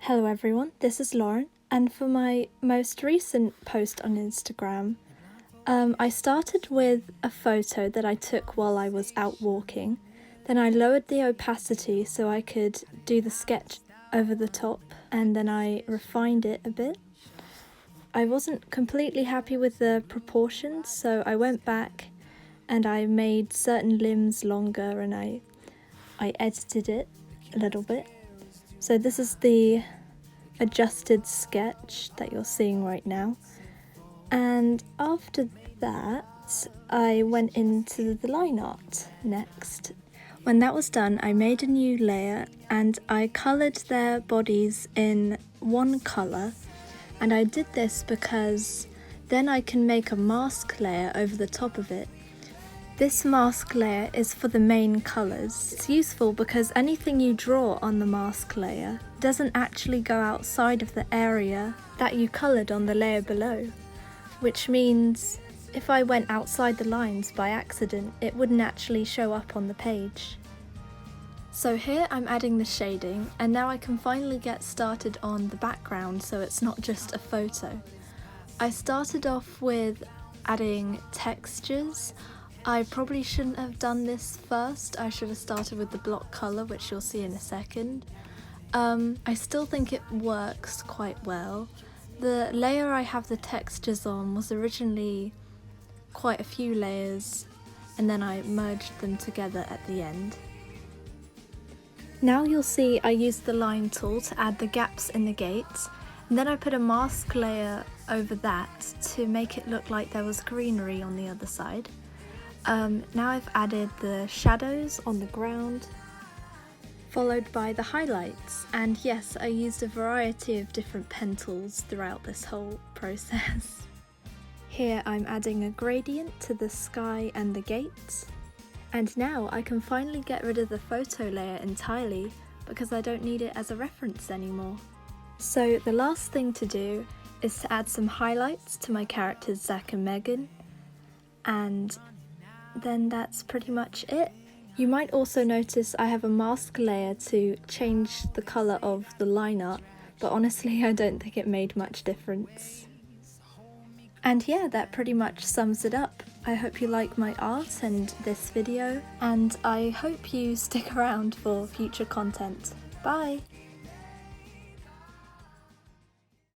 Hello everyone, this is Lauren, and for my most recent post on Instagram, I started with a photo that I took while I was out walking. Then I lowered the opacity so I could do the sketch over the top, and then I refined it a bit. I wasn't completely happy with the proportions, so I went back and I made certain limbs longer and I edited it a little bit. So this is the adjusted sketch that you're seeing right now. And after that, I went into the line art next. When that was done, I made a new layer and I coloured their bodies in one colour. And I did this because then I can make a mask layer over the top of it. This mask layer is for the main colours. It's useful because anything you draw on the mask layer doesn't actually go outside of the area that you coloured on the layer below, which means if I went outside the lines by accident, it wouldn't actually show up on the page. So here I'm adding the shading, and now I can finally get started on the background so it's not just a photo. I started off with adding textures. I probably shouldn't have done this first. I should have started with the block colour, which you'll see in a second. I still think it works quite well. The layer I have the textures on was originally quite a few layers, and then I merged them together at the end. Now you'll see I used the line tool to add the gaps in the gates, and then I put a mask layer over that to make it look like there was greenery on the other side. Now I've added the shadows on the ground, followed by the highlights, and yes, I used a variety of different pen tools throughout this whole process. Here I'm adding a gradient to the sky and the gates, and now I can finally get rid of the photo layer entirely because I don't need it as a reference anymore. So the last thing to do is to add some highlights to my characters Zach and Megan, and then that's pretty much it. You might also notice I have a mask layer to change the colour of the line art, but honestly I don't think it made much difference. And yeah, that pretty much sums it up. I hope you like my art and this video, and I hope you stick around for future content. Bye!